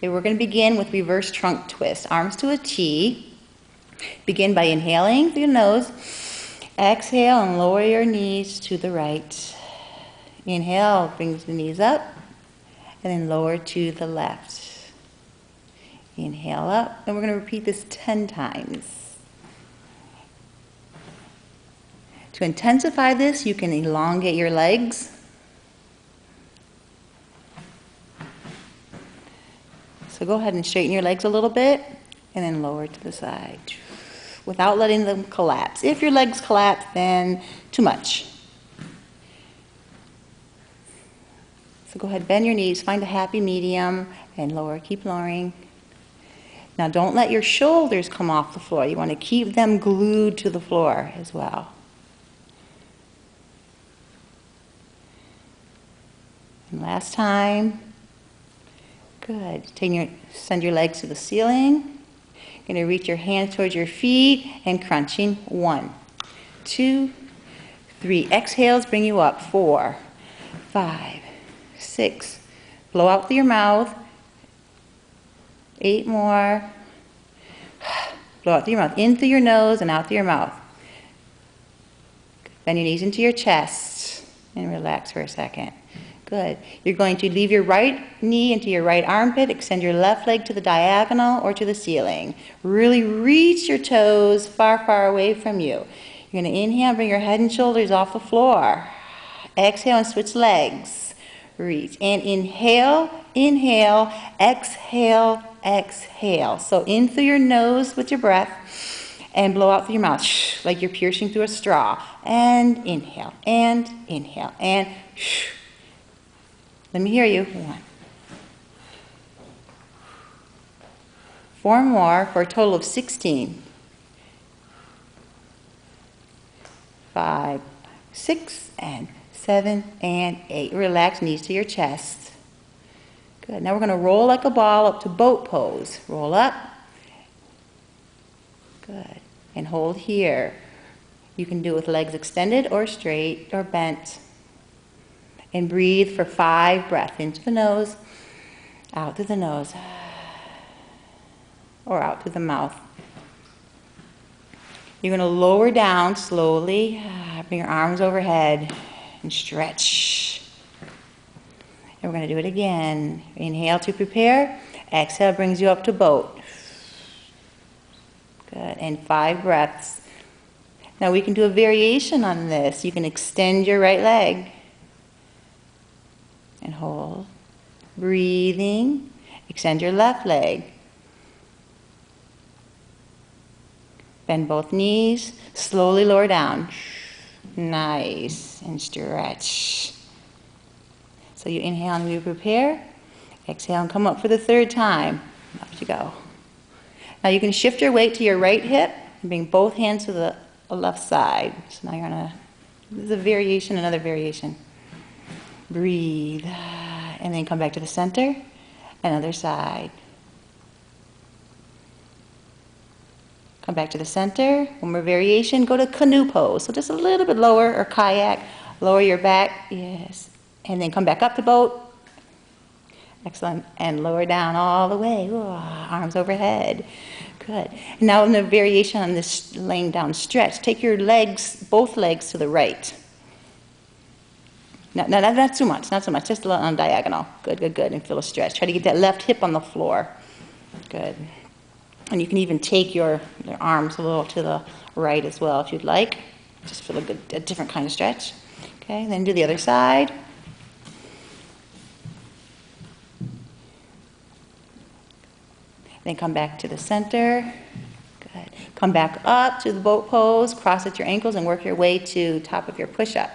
Okay, we're going to begin with reverse trunk twist. Arms to a T. Begin by inhaling through your nose. Exhale and lower your knees to the right. Inhale, brings the knees up, and then lower to the left. Inhale up, and we're going to repeat this 10 times. To intensify this, you can elongate your legs. So go ahead and straighten your legs a little bit, and then lower to the side, without letting them collapse. If your legs collapse, then too much. So go ahead, bend your knees, find a happy medium, and lower, keep lowering. Now don't let your shoulders come off the floor. You want to keep them glued to the floor as well. And last time. Good. Send your legs to the ceiling. You're going to reach your hands towards your feet and crunching. 1, 2, 3. Exhales bring you up. 4, 5, 6. Blow out through your mouth. 8 more. Blow out through your mouth. In through your nose and out through your mouth. Bend your knees into your chest and relax for a second. Good. You're going to leave your right knee into your right armpit. Extend your left leg to the diagonal or to the ceiling. Really reach your toes far, far away from you. You're going to inhale, bring your head and shoulders off the floor. Exhale and switch legs. Reach. And inhale, inhale, exhale, exhale. So in through your nose with your breath and blow out through your mouth, like you're piercing through a straw. And inhale, and inhale, and let me hear you. 1. 4 more for a total of 16. 5, 6, and 7, and 8. Relax, knees to your chest. Good. Now we're going to roll like a ball up to boat pose. Roll up. Good. And hold here. You can do it with legs extended or straight or bent. And breathe for 5 breaths. Into the nose, out through the nose, or out through the mouth. You're going to lower down slowly. Bring your arms overhead and stretch. And we're going to do it again. Inhale to prepare. Exhale brings you up to boat. Good. And 5 breaths. Now we can do a variation on this. You can extend your right leg. And hold. Breathing. Extend your left leg. Bend both knees. Slowly lower down. Nice. And stretch. So you inhale and you prepare. Exhale and come up for the 3rd time. Up you go. Now you can shift your weight to your right hip and bring both hands to the left side. So now you're on this is a variation, another variation. Breathe, and then come back to the center, another side. Come back to the center, one more variation, go to canoe pose. So just a little bit lower, or kayak, lower your back, yes. And then come back up to boat. Excellent, and lower down all the way, ooh, arms overhead. Good. And now in the variation on this laying down stretch, take your legs, both legs to the right. No, not too much, not so much, just a little on diagonal. Good, good, good, and feel a stretch. Try to get that left hip on the floor. Good. And you can even take your arms a little to the right as well if you'd like. Just feel a different kind of stretch. Okay, then do the other side. Then come back to the center. Good. Come back up to the boat pose, cross at your ankles, and work your way to top of your push-up.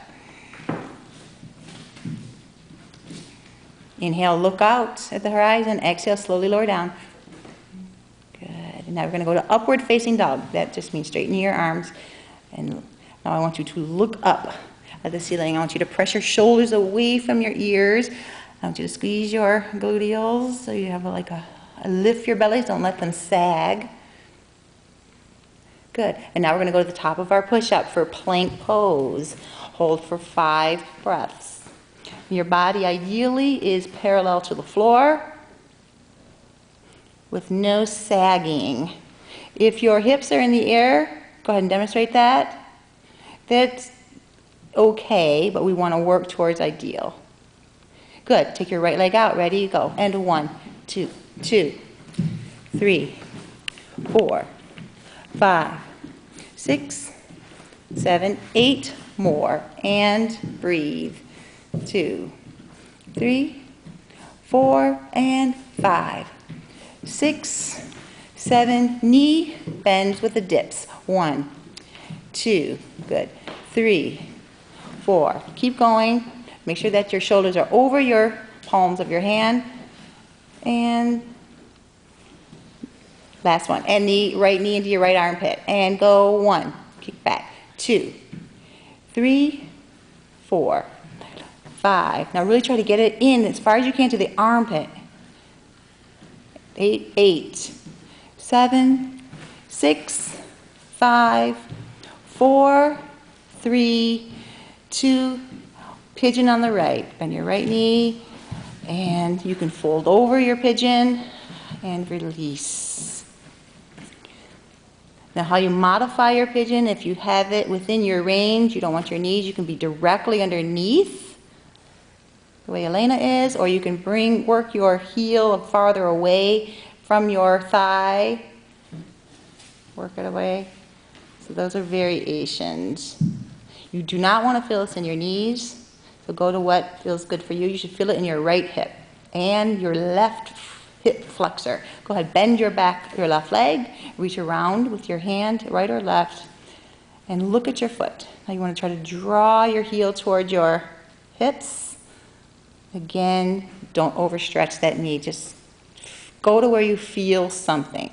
Inhale, look out at the horizon. Exhale, slowly lower down. Good. And now we're going to go to upward facing dog. That just means straighten your arms. And now I want you to look up at the ceiling. I want you to press your shoulders away from your ears. I want you to squeeze your gluteals so you have like a lift your bellies. Don't let them sag. Good. And now we're going to go to the top of our push-up for plank pose. Hold for 5 breaths. Your body ideally is parallel to the floor. with no sagging. If your hips are in the air, go ahead and demonstrate that. That's okay, but we want to work towards ideal. Good. Take your right leg out. Ready? Go. And 1, 2, 2, 3, 4, 5, 6, 7, 8 more. And breathe. 2, 3, 4, and 5, 6, 7. Knee bends with the dips. 1, 2. Good. 3, 4. Keep going. Make sure that your shoulders are over your palms of your hand. And last one. And the right knee into your right armpit. And go 1. Kick back. 2, 3, 4, 5. Now really try to get it in as far as you can to the armpit. 8, 7, 6, 5, 4, 3, 2. Pigeon on the right. Bend your right knee. And you can fold over your pigeon and release. Now how you modify your pigeon, if you have it within your range, you don't want your knees, you can be directly underneath the way Elena is, or you can work your heel farther away from your thigh. Work it away. So those are variations. You do not want to feel this in your knees, so go to what feels good for you. You should feel it in your right hip and your left hip flexor. Go ahead, bend your left leg, reach around with your hand, right or left, and look at your foot. Now you want to try to draw your heel toward your hips. Again, don't overstretch that knee. Just go to where you feel something.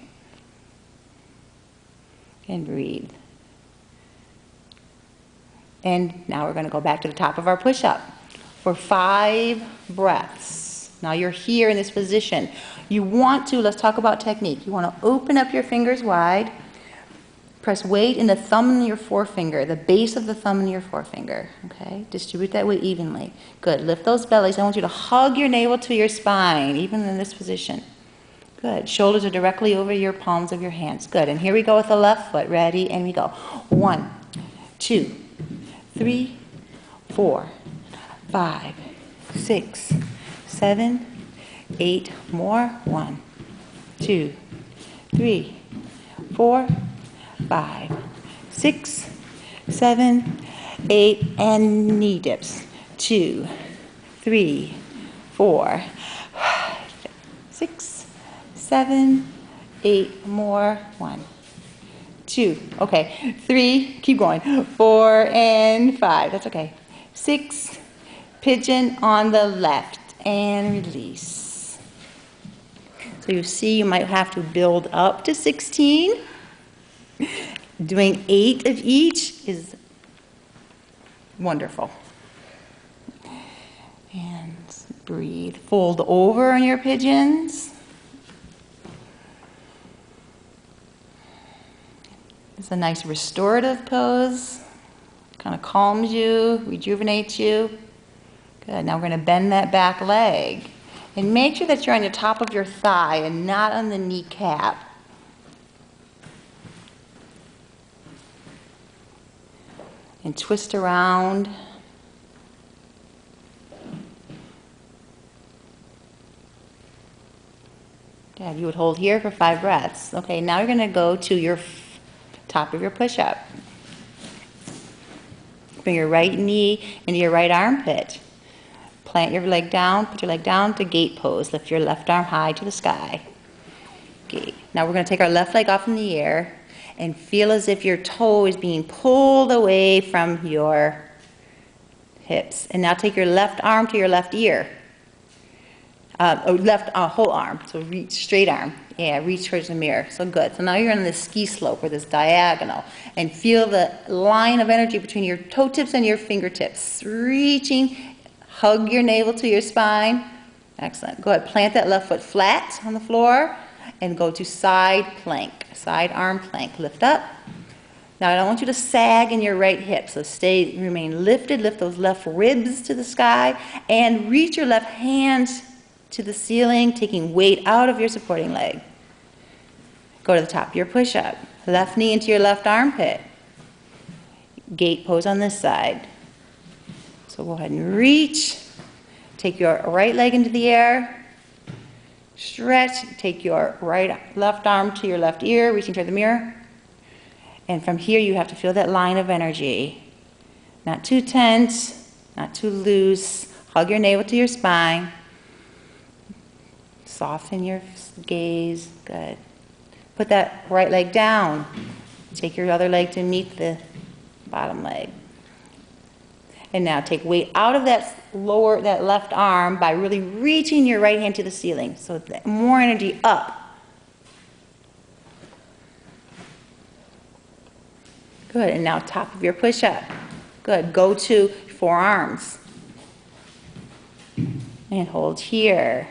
And breathe. And now we're going to go back to the top of our push-up for 5 breaths. Now you're here in this position. You want to, let's talk about technique. You want to open up your fingers wide. Press weight in the thumb and your forefinger, the base of the thumb and your forefinger. Okay? Distribute that weight evenly. Good. Lift those bellies. I want you to hug your navel to your spine, even in this position. Good. Shoulders are directly over your palms of your hands. Good. And here we go with the left foot. Ready? And we go. 1, 2, 3, 4, 5, 6, 7, 8 more. 1, 2, 3, 4, 5, 6, 7, 8, and knee dips. 2, 3, 4, 6, 7, 8 more. 1, 2, okay, 3, keep going, 4 and 5, that's okay. 6, pigeon on the left, and release. So you see you might have to build up to 16. Doing 8 of each is wonderful. And breathe. Fold over on your pigeons. It's a nice restorative pose. Kind of calms you, rejuvenates you. Good. Now we're going to bend that back leg. And make sure that you're on the top of your thigh and not on the kneecap. And twist around. Dad, you would hold here for 5 breaths. Okay, now you're going to go to your top of your push-up. Bring your right knee into your right armpit. Plant your leg down, put your leg down to gate pose. Lift your left arm high to the sky. Gate. Now we're going to take our left leg off in the air and feel as if your toe is being pulled away from your hips. And now take your left arm to your left ear. Whole arm. So reach, straight arm. Yeah, reach towards the mirror. So good. So now you're on this ski slope or this diagonal. And feel the line of energy between your toe tips and your fingertips. Reaching. Hug your navel to your spine. Excellent. Go ahead. Plant that left foot flat on the floor. And go to side plank. Side arm plank. Lift up. Now I don't want you to sag in your right hip. So remain lifted. Lift those left ribs to the sky. And reach your left hand to the ceiling, taking weight out of your supporting leg. Go to the top of your push-up. Left knee into your left armpit. Gate pose on this side. So go ahead and reach. Take your right leg into the air. Stretch. Take your left arm to your left ear, reaching toward the mirror. And from here, you have to feel that line of energy. Not too tense, not too loose. Hug your navel to your spine. Soften your gaze. Good. Put that right leg down. Take your other leg to meet the bottom leg. And now take weight out of that left arm by really reaching your right hand to the ceiling. So more energy up. Good, and now top of your push-up. Good, go to forearms. And hold here.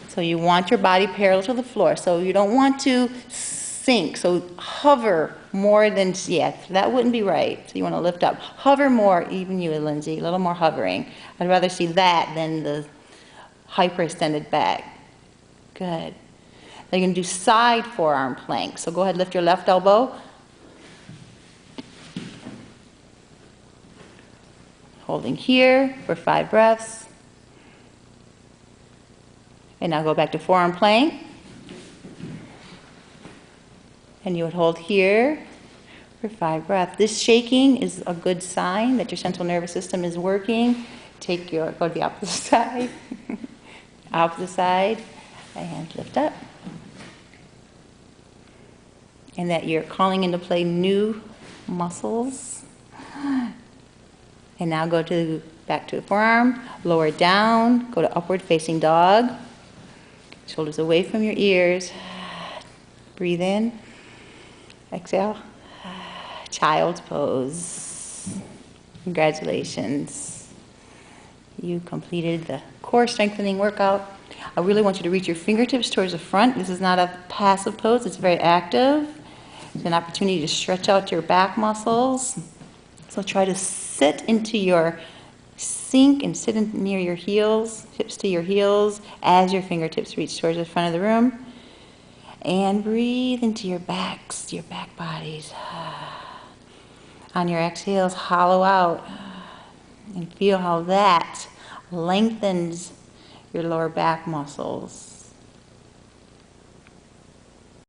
So you want your body parallel to the floor. So you don't want to sink. So hover more than, yeah, that wouldn't be right. So you want to lift up. Hover more, even you, Lindsay, a little more hovering. I'd rather see that than the hyperextended back. Good. Now you're going to do side forearm plank. So go ahead, lift your left elbow. Holding here for 5 breaths. And now go back to forearm plank. And you would hold here for 5 breaths. This shaking is a good sign that your central nervous system is working. Go to the opposite side. Opposite side. And lift up. And that you're calling into play new muscles. And now go back to the forearm, lower down, go to upward facing dog. Shoulders away from your ears. Breathe in. Exhale. Child's pose. Congratulations. You completed the core strengthening workout. I really want you to reach your fingertips towards the front. This is not a passive pose, it's very active. It's an opportunity to stretch out your back muscles. So try to sit into your sink and sit near your heels, hips to your heels, as your fingertips reach towards the front of the room. And breathe into your backs, your back bodies. On your exhales, hollow out. And feel how that lengthens your lower back muscles.